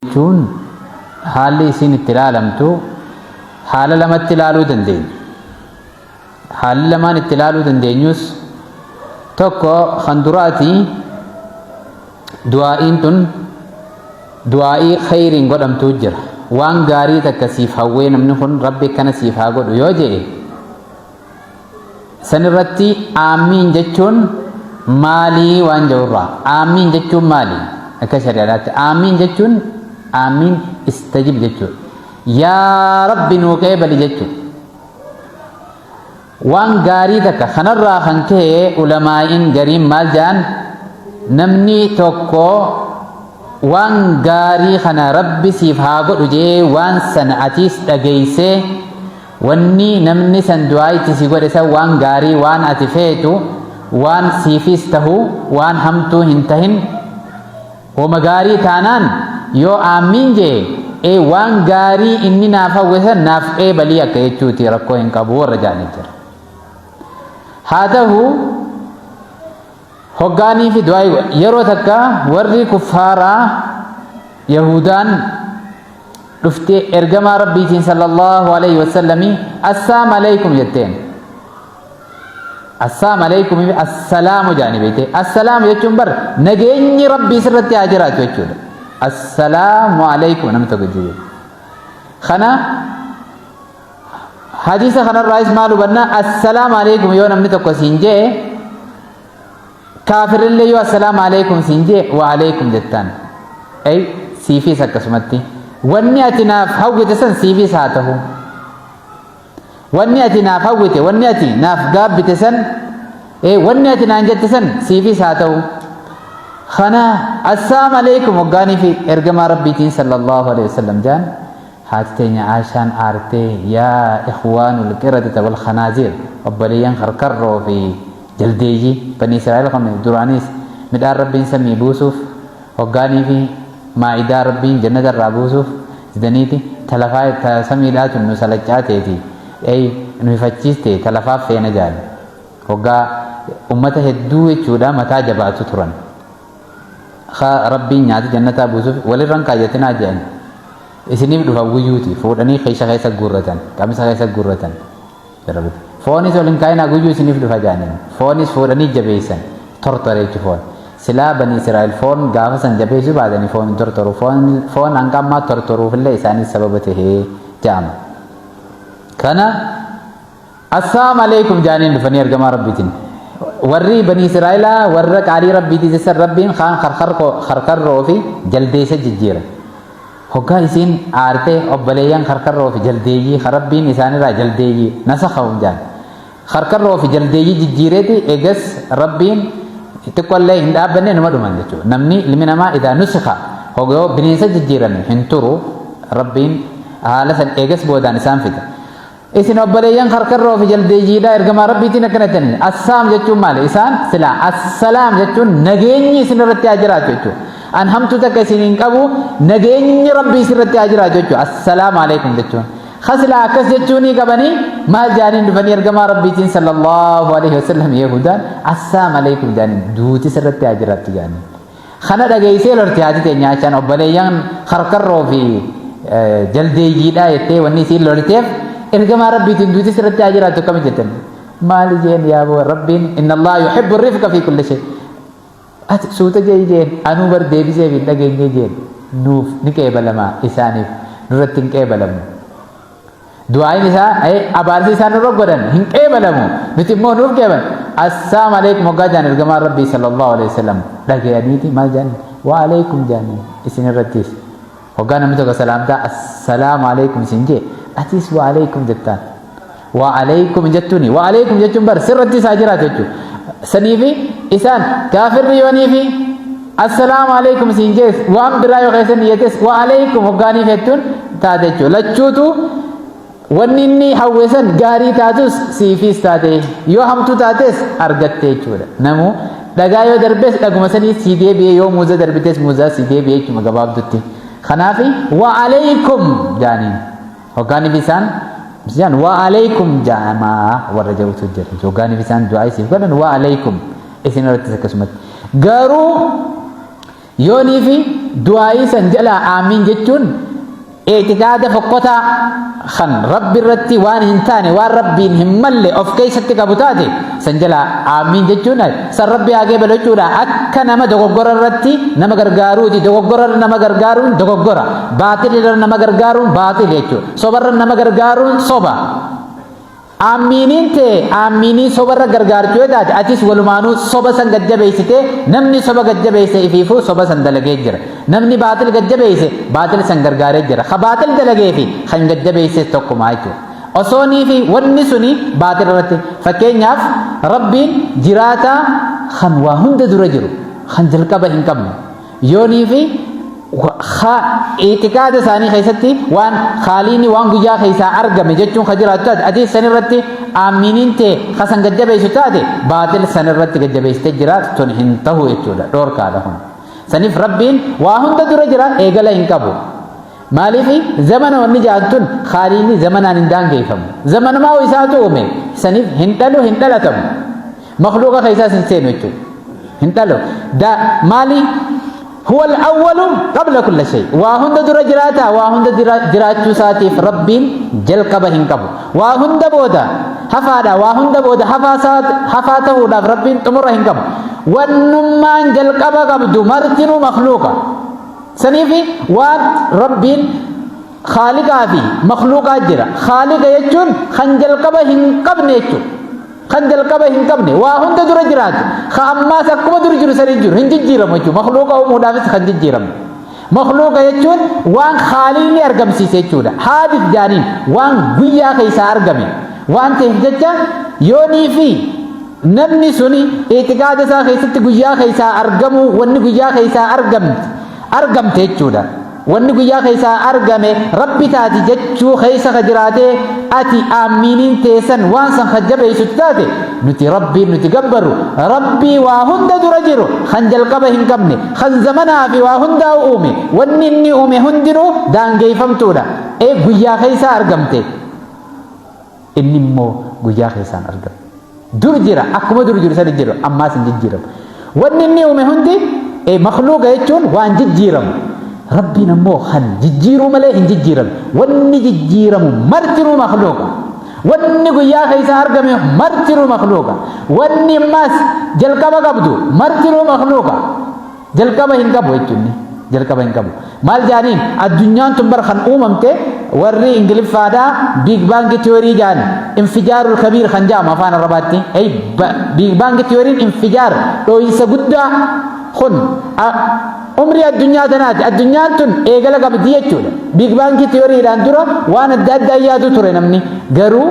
jechuun haalli isin itti ilaalamtu haala lamatti ilaaluu dandeenya. Haalli lamaan itti ilaaluu dandeenyus tokko kan duraati du'aa'iin tun du'aa'ii khayriin godhamtuu jira. Waan gaarii takka siif hawwee namni kun rabbi kana siif haa godhu yoo jedhe sanirratti aamiin jechuun maalii waan jedhurraa aamiin jechuun maalii akka shari'aatti aamiin jechuun aamiin istajib jechuudha. Yaa rabbi nuu qeebali jechuudha. Waan gaarii takka kanarraa kan ka'e ulamaa'iin gariin maal jedhan namni tokko waan gaarii kana rabbi siif haa godhu jee waan sana atiis dhageessee wanni namni san du'aa itti si godhe san waan gaarii waan ati feetu waan siifis tahu waan hamtuu hin tahin wama gaarii taanaan yoo aamiin jee waan gaarii inni naaf hawwe san naaf qeebalii akka jechuuti rakkoo hin qabu warra jaanii jira. Haa ta'u hoggaanii fi du'aa yeroo takka warri kuffaaraa Yahudaan dhuftee ergamaa rabbiitiin sallallahu alaihi wasallami assaamu alaikum jetteen. Assaamu alaikum assalaamu jaanii beekte. Assalaamu jechuun bar nageenyi rabbii sirratti haa jiraatu jechuudha. Assalaamu alaikum namni tokko jiru. Kana hadiisa kanarraas maal hubanna assalaamu alaikum yoo namni tokko siin jee kaafirrillee yoo assalaamu alaikum siin jee wa alaikum jettaan. Siifis akkasumatti wanni ati naaf hawwite san siifis haa ta'u. Wanni ati naaf hawwite wanni ati naaf gaabbite san wanni ati naan jette san siifis haa ta'u. Kana assalaamu alaikum hoggaanii fi ergamaa rabbiitiin sallallahu alaihi wasallam jaan haati teenya Aishaan aartee yaa ikhwaanul qiradata wal khanaazir obboleeyyan karkarroo fi jaldeeyyii bani Israa'el kan duraanis midhaan rabbiin samii buusuuf hoggaanii fi maa'idaa rabbiin jannata irraa buusuuf zidaniiti talafaa samiidhaatu nu salachaateeti nu ifachiiste talafaaf feena jaal hoggaa ummata hedduu jechuudha mataa jabaatu turan rabbiin nyaata jannataa buusuuf walirran kaayyatinaa jedhan isiniif dhufa guyyuuti fuudhanii keessa guurratan qamisa keessa guurratan foonis waliin kaayinaa guyyuu isiniif dhufa jaaniin foonis fuudhanii jabeessan tortore jechu foon silaa bani Israa'el foon gaafa san jabeessu baatanii foon tortoru foon hanga ammaa tortoruufillee isaanis sababa tahee jaama. Kana assalaamu alaikum jaaniin dhufanii ergamaa rabbiitiin warri bani Israa'elaa warra qaalii rabbiitii jecha rabbiin kaan karkarroo fi jaldeessa jijjiira. Hoggaa isiin aartee obboleeyyan karkarroo fi jaldeeyyii rabbiin isaanirraa jaldeeyyii nasakhaa'u jaan karkarroo fi jaldeeyyii jijjiireeti eegas rabbiin xiqqoollee hin dhaabbanne numa dhuman jechuudha. Namni ilmi namaa idaa nusikha hogoo bineensa jijjiirame hin turu rabbiin haala san eegas boodaan isaan fida. Isin obboleeyyan karkarroo fi jaldeeyyiidha ergamaa rabbiitiin akkanatanii assaam jechuun maali isaan silaa assalaam jechuun nageenyi isin irratti haa jiraatu jechuudha. An hamtu takka isin hin qabu nageenyi rabbii isin irratti haa jiraatu jechuudha. Assalaamu alaikum jechuun. Khasila akkas jechuunii qabanii maal jaaniin dhufanii ergamaa rabbiitiin sallallahu alaihi wasallam Yahudaan assaamu alaikum jaaniin duuti sirratti haa jiraattu jaaniin. Kana dhageessee lorti haati teenya Aishaan obboleeyyan karkarroo fi jaldeeyyiidha jettee wanni isiin lorteef ergamaa rabbiitiin duuti sirratti haa jiraattu akkami jettan. Maali jeen yaa boo rabbiin inna Allah yuhibbu rifqa fi kulli shay. Ati suuta jeen anuu bar deebisee fi dhageenyee jeen nuuf ni qeebalamaa isaaniif nurratti hin qeebalamu. Du'aayin isaa abaarsi isaan irra godhan hin qeebalamu nuti immoo nuuf qeeban assaamu alaikum hoggaa jaan ergamaa rabbii sallallahu alaihi wasallam dhagayaniiti maal jaan wa alaikum jaan isin irrattis hoggaa namni tokko salaamtaa assalaamu alaikum isin jee atis wa alaikum jettaan wa alaikum jettuuni wa alaikum jechuun bar sirratti isaa jiraatu jechuudha. Saniifi isaan kaafirri yooniifi assalaamu alaikum isin jees waan biraa yoo keessan iyyates wa alaikum hoggaaniif jettuun taate jechuudha. Lachuutu wanni inni hawwesan gaarii taatus siifis taate yoo hamtuu taates argatte jechuudha. Namu dhagaa yoo darbees dhaguma sanii sii deebi'ee yoo muuza darbites muuzaa sii deebi'ee jechuudha gabaabdutti. Kanaafi wa alaikum jaaniin hoggaaniif isaan jaan wa alaikum jaamaa warra jawutu jira. Hoggaaniif isaan du'aa isiif godhan wa alaikum isin irrattis akkasumatti garuu yoonii fi دعائي سنجلا آمين جتون اعتقاد فقطة خن رب الرتي وان هنتاني وان ربي همال of كيستي كبتاتي سنجلا آمين جتون سر ربي آگے بلوچونا اکا نما دوغور الرتي نما گرگارو دي دوغور نما گرگارو دوغورا باطل نما گرگارو باطل جتو صبر نما گرگارو صبا آمینین تے آمینی صبر گرگار چوئے داد اتیس ولمانو صبا سن گجبیسی تے نمنی صبا گجبیسی افیفو صبا سن دلگے جر نمنی باطل گجبیسی باطل سن گرگارے جر خباطل دلگے فی خن گجبیسی توکو مائچو osoni fi wanni suni baatil irratti fakkeenyaaf rabbiin jiraata kan waa hunda dura jiru kan jalqaba hin qabne yoonii fi iitikaada isaanii keessatti waan khaaliini waan guyyaa keessaa argame jechuun ka jiraatu taate ati san irratti aaminiin ta'e kasan gajjabeessu taate baatil san irratti gajjabeessitee jiraatu tun hin tahu jechuudha dhoorkaadha kun saniif rabbiin waa hunda dura jira eegala hin qabu maaliif zamana wanni jaantun khaaliini zamanaan hin daangeffamu zamana maa isaatu uume saniif hin dhalu hin dhalatamu makhluuqa keessaa sin seenu jechuudha hin dhalu da maali هو الأول قبل كل شيء وهند درجراتا وهند دراتو ساتيف ربين جل قبهن قبو وهند بودا حفادا وهند بودا حفاته دا ربين تمرهن قبو والنمان جل قبه قبدو مرتنو مخلوقا سنيفي وات ربين خالقا في مخلوقا جرا خالق يجون خنجل قبهن قبن يجون خنجل قبه hin qabne waa hunda dura jiraatu khammas akkuma dur jiru sari jiru hin jijjiiramu jechuudha makhluuqa uumuudhaafis kan jijjiiramu makhluuqa jechuun waan khaaliqni argamsiise jechuudha haadif jaaniin waan guyyaa keessaa argame waan ta'eef jecha yoonii fi namni suni iitiqaada isaa keessatti guyyaa keessaa argamu wanni guyyaa keessaa argamte jechuudha wanni guyyaa keessaa argame rabbi taati jechuu keessa ka jiraate ati aaminiin teessan waan san hajjabeessu taate nuti rabbii nuti gabbaru rabbii waa hunda dura jiru kan jalqaba hin qabne kan zamanaa fi waa hundaa uume wanni inni uume hundinuu daangeeffamtuudha guyyaa keessaa argamte inni immoo guyyaa keessaan argame dur jira akkuma dur jiru sadi jiru ammaas hin jijjiiramu wanni inni uume hundi makhluuqa jechuun waan jijjiiramu ربنا مو خن ججيرو ملئ ججيرم وني ججيرم مرترو مخلوقا وني قيا خيسا أرقم مرترو مخلوقا وني ماس جلقبا قبدو مرترو مخلوقا جلقبا هنقبو يتوني جلقبا هنقبو مال جانين الدنيا تنبر خن أممته وري انجلب فادا بيج بانج تيوري جان انفجار الكبير خنجام افان الرباطي اي بيج بانج تيوري انفجار لو يسقدا خن عمري الدنيا تنات الدنيا تن إيجالا قبضية جولا بيج بانكي تيوري راندورا وانا الداد يادو توري نمني غرو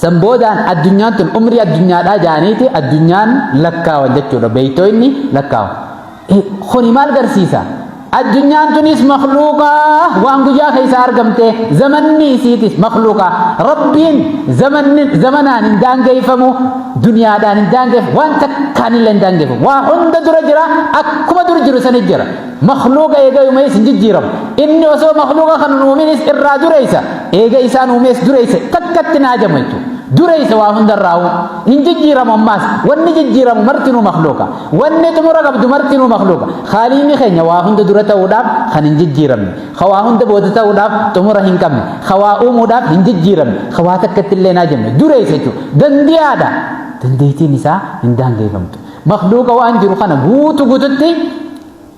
سمبودان الدنيا تن عمري الدنيا لا جانيتي الدنيا لكا وجت جولا بيتو إني لكا خوني مال غرسيسا الدنيا تنس مخلوقا وانجا خيسا أرقمته زمني سيتس مخلوقا ربين زمنان دانجي فمو دنيا دان دانجي وانت كان لن دانجي وعند درجرا أكما درجرا سنجرا مخلوقا إيجا يوميس جيجيرم إني وسو مخلوقا خنومينيس إرا دريسا إيجا إسان وميس دريسا تكتنا جميتو دريسا وعند الراو إن جيجيرم أماس واني جيجيرم مرتنو مخلوقا واني تمرا قبض مرتنو مخلوقا خاليني خينيا وعند درتا وداب خنين جيجيرم خواهند بودتا وداب تمرا هنكم خوا أموداب هن جيجيرم خوا تكتلنا جمي دريسا جو دنديادا دنديتي نساء هندان جيفمتو مخلوقا وانجرو خانا غوتو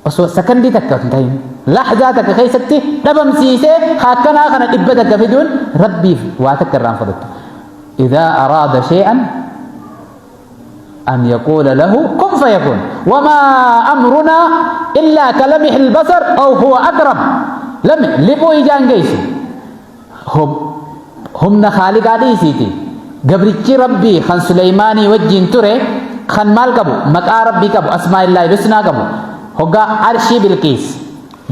osoo sakandii takka hin ta'in lahzaa takka keessatti dhabamsiisee hakkanaa kana dhibba takka fiduun rabbiif waa takka irraan fudhatu idhaa araada shay'an an yaquula lahu kun fayakun wamaa amrunaa illaa kalamih albasar aw huwa aqrab lami libuu ijaan geessu humna khaaliqaa dhiisiiti gabrichi rabbii kan suleymaanii wajjiin ture kan maal qabu maqaa rabbii qabu asmaa'illaahi husnaa qabu هوغا عرشي بالقيس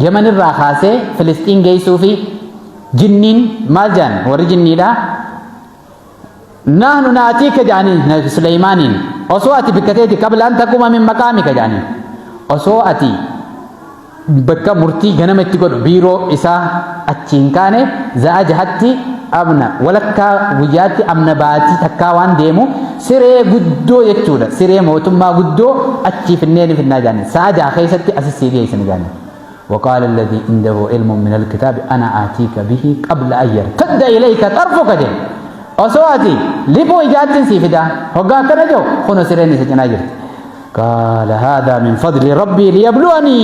يمن الراخاسة فلسطين جيسو في جنين مالجان ورجني لا نحن ناتيك جاني سليمانين أصواتي بكتيتي قبل أن تقوم من مقامك جاني أصواتي بكا مرتي غنمت تقول بيرو إسا أتشينكاني زاجهتي أبنا ولكا وجاتي أمنا باتي تكاوان ديمو سيري قدو يكتودا سيري موتما قدو أتشي في النين في الناجاني ساجا خيستي أسسي جيسن جاني وقال الذي عنده علم من الكتاب أنا آتيك به قبل أن يرتد إليك طرفك جل أصواتي لبو إجات سيفدا هقا كنجو خنو سريني سجناجر قال هذا من فضل ربي ليبلوني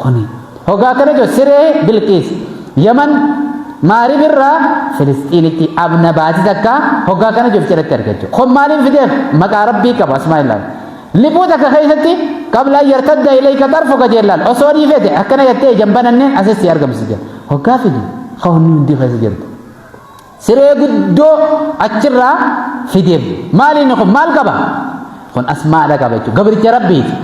خني هقا كنجو سري بالقيس يمن ماري برا فلسطينتي أبنى باتي تكا هقا كنجو فجرت تركجو خم مالين فدير مكا ربي كبا اسمع الله لبو تكا خيستي قبل أن يرتد إليك طرفك جلال أصوري فيدي أكنا يتي جنبنا أساسي أرقم سجل هقا فدي خوني ندي خيسجرت siree guddoo achirraa fideef maaliin kun maal qaba kun asmaadha qaba jechuudha gabricha rabbiiti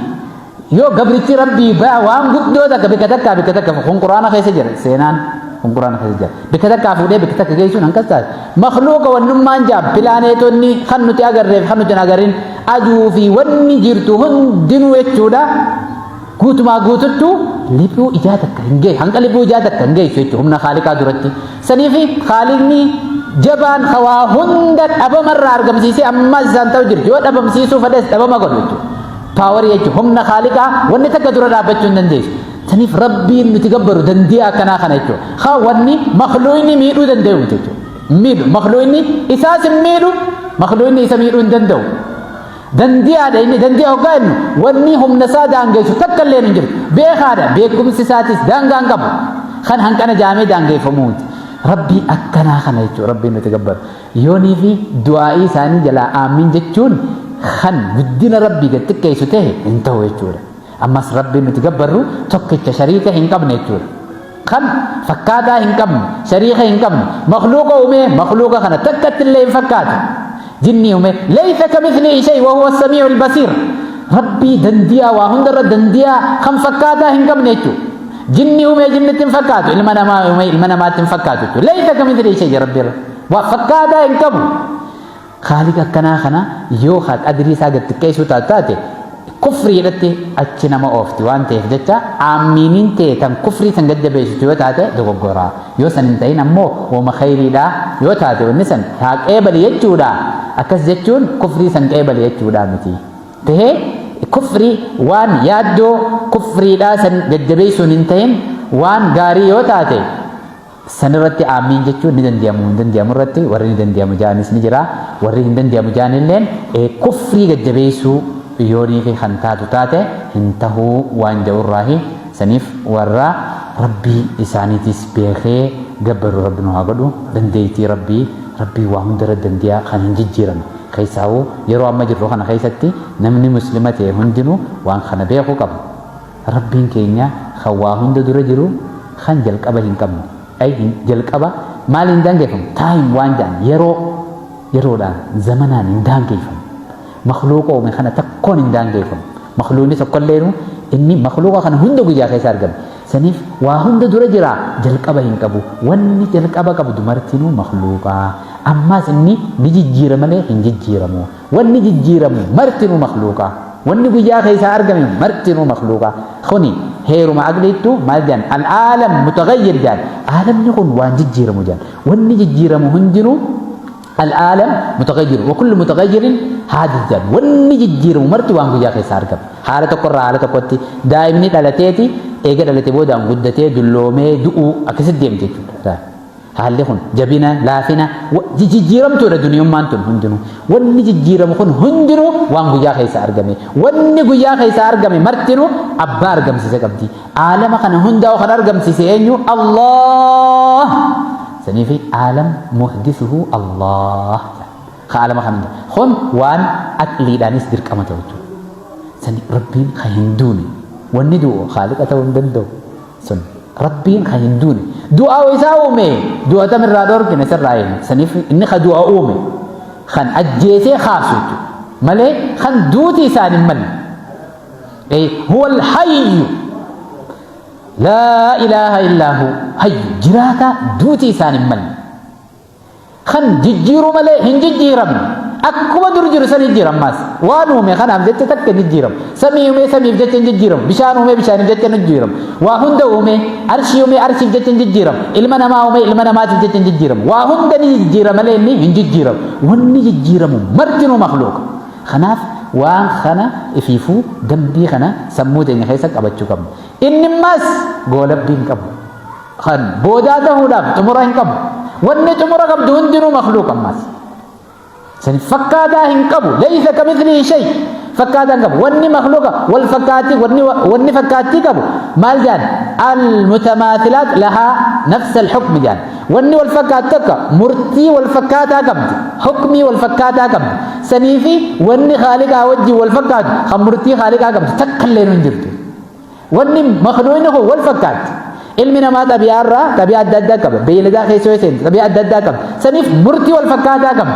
yoo gabrichi rabbii baa waan guddoo takka bika takka kun quraana keessa jira seenaan kun quraana keessa jira bika takka fuudhee bika takka geessuun hankas taate makhluuqa wannummaan jaab pilaaneetonni kan nuti agarreef kan nuti agarrin aduu fi wanni jirtu hundinuu jechuudha guutumaa guututtu liphuu ijaa takka hin geessu hanqa liphuu ijaa takka hin geessu jechuudha humna khaaliqaa duratti saniifi khaaliqni jabaan khawaa hunda dhabamarraa argamsiisee ammas isaan ta'u jirtu yoo dhabamsiisuu fedhes dhabama godhu jechuudha paawarii jechuudha humna khaaliqaa wanni takka dura dhaabbachuu hin dandeessu saniif rabbiin nuti gabbaru dandii akkanaa kana jechuudha haa wanni makhluuqni miidhuu danda'u jechuudha miidhu makhluuqni isaas hin miidhu makhluuqni isa miidhuu hin danda'u dandiyaadha inni dandiyaa hoggaa inni wanni humna isaa daangeessu takka illee hin jiru beekaadha beekumsi isaatis daangaan qabu kan hanqana jaamee daangeeffamuuti rabbii akkanaa kana jechuudha rabbiin nuti gabbaru yoonii fi du'aa'ii isaanii jalaa aamiin jechuun kan guddina rabbii gad xiqqeessu ta'e hin ta'u jechuudha ammas rabbiin nuti gabbarru tokkicha shariika hin qabne jechuudha kan fakkaataa hin qabne shariika hin qabne makhluuqa uumee makhluuqa kana takkatti illee hin fakkaatu جني ومي ليس كمثله شيء وهو السميع البصير ربي دنديا وهند دنديا خم فكاتا هنكم نيتو جني ومي جنة فكاتو المنا ما ومي المنا ما تنفكاتو ليس كمثله شيء ربي وفكاتا هنكم خالق كنا خنا يو خات أدري ساقت كيسو تاتاتي كفري رتي أتشنا ما أوفتي وان تفجتا عامين تي تم كفري سنجد بيش جو تاتي دوغورا يو سننتين أمو وما خيري دا يو تاتي ونسن هاك إيبال يجو دا أكس جتون كفري سنج إيبال يجو دا متي تهي كفري وان يادو كفري دا سنجد بيش وننتين وان غاري يو تاتي سنرتي عامين جتون ندن ديامو رتي ورين ندن ديامو جانس نجرا ورين ندن ديامو جانن لين كفري جد بيشو يوني في خنتات تاته انتهو وانجو الراهي سنيف ورا ربي إساني تسبيخي قبر ربنا هاقدو دنديتي ربي وهم درد دنديا خانين جيجيران خيساو يرو أما جرو خانا خيستي نمني مسلمتي هندنو وان خانا بيخو قبل ربي كينيا خواهن درو جرو خان جلق أبا هنكم أي جلق أبا مالين دان كيفم تايم وانجان يرو دان زمنان دان كيفم مخلوقه ومن خنا تكون إندان كيفهم مخلوقني سكون لينو إني مخلوقه خنا هندو بيجا خيسار قبل سنيف وهند درجرا جلك أبا هنكبو واني جلك أبا كبو دمرتينو مخلوقا أما سني نجي جيرمالي هنجي جيرمو واني جي جيرمو مرتينو مخلوقا واني بيجا خيسار قبل مرتينو مخلوقا خوني هيرو ما أقليتو ما جان العالم متغير جان عالم يكون وان جي جيرمو جان واني جي جيرمو هنجنو العالم متغير وكل متغير حادث جان وني جيجير مرتي وان جا خسار كب حالة قرة حالة قوتي دائما دلتيتي اجى دلتي بودا غدتي دلومه دو اكسد ديمتي حال هون جبينا لافنا جيجيرم تو الدنيا ما انتم هندنو وني جيجيرم كون هندنو وان جا خسار غمي وني جا خسار غمي مرتينو ابار غم سيسكبدي عالم كان هندا وخنار غم سيسينو الله سنيفي عالم محدثه الله خالم خمد خن وان أكلي دانيس درك أما توجو سني ربين خيندوني وندو خالق أتون دندو سن ربين خيندوني دعاء ويساومي دعاء تمر رادور كنا سراين سنيفي إني خدعاء أومي خن أجيسي خاصوتو ملي خن دوتي سان من أي هو الحي لا إله إلا هو حي جراتا دوتي سان من خن جيجيرو ملي هن جيجيرم أكما درجر سن جيجيرم ماس وانو مي خن أمزت تك جيجيرم سميو مي سميو جتن جيجيرم بشانو مي بشان جتن جيجيرم وهندو مي أرشيو مي أرشي جتن جيجيرم إلمنا ما مي إلمنا ما جتن جيجيرم وهندني جيجيرم ملي ني هن جيجيرم وني جيجيرم مرتنو مخلوق خناف وان خنا افيفو دمبي خنا سمود ان خيسك ابچو كم انماس غولبين كم خن بوداته وداب تمرين كم ون تمر كم دندنو مخلوق ماس سن فكادا هنكبو ليس كمثله شيء فكادا كم ون مخلوق والفكاتي ون فكاتي كم مال جان المتماثلات لها نفس الحكم جان ون والفكات كم مرتي والفكاتا كم حكمي والفكاتا كم سنيفي ون خالق وجي والفكات خمرتي خالق كم تكلين جرت ون مخلوقه والفكات علمنا ما تبيع الرا تبيع الددا كم بيلدا خيسوسين تبيع الددا كم سنيف مرتي والفكاتا كم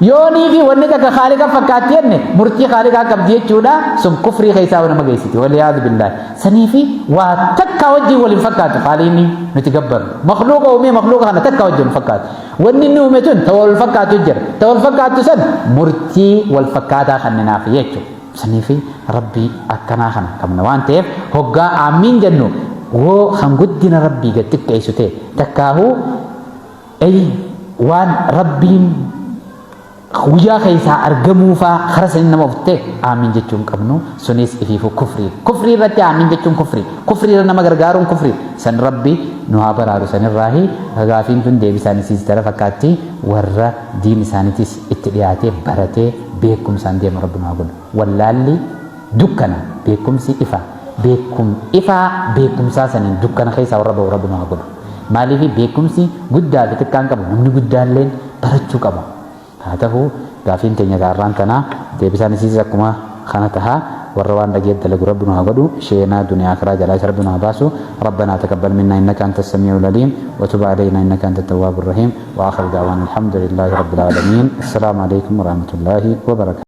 يوني في ونتك خالق فكاتين مرتي خالق كم دي جودا سم كفري خيسا ونما غيسيتي والعياذ بالله سنيفي وتك وجه والفكات خاليني نتكبر مخلوق ومي مخلوق انا تك وجه الفكات وني نومتون تو الفكات جر تو الفكات سن مرتي والفكاتا خننا في يچو سنيفي ربي اكنا خنا كم نوانتف هوغا امين جنو wo hanguddina rabbii gattik qeessute takkaahu ay waan rabbiin guyyaa keessaa argamuufaa kara sanin nama uffite aamin jechuun qabnu sunis ifiifu kufrii irratti aamin jechuun kufrii irra nama gargaaruun kufrii san rabbi nu haa baraaru sanirraahi gaafiin tun deebisaan isiistara fakkaatti warra diin isaaniitis itti dhiyaatee baratee beekumsaan deema rabbi nu haa godhu wallaalli dukkana beekumsi ifa beekum ifa beekumsaa sanin dukkana keessaa warra ba'u rabbi nu haa godhu maaliif beekumsi guddaa xiqqaan qabu namni guddaalleen barachuu qaba haa ta'u gaafiin teenya gaarraan tanaa deebisaan isiis akkuma kana tahaa warra waan dhageet dalagu rabbi nu haa godhu sheenaa duniyaa akhiraa jalaa rabbi nu haa baasu ربنا تقبل منا انك انت السميع العليم وتب علينا انك انت التواب الرحيم واخر دعوانا الحمد لله رب العالمين السلام عليكم ورحمه الله وبركاته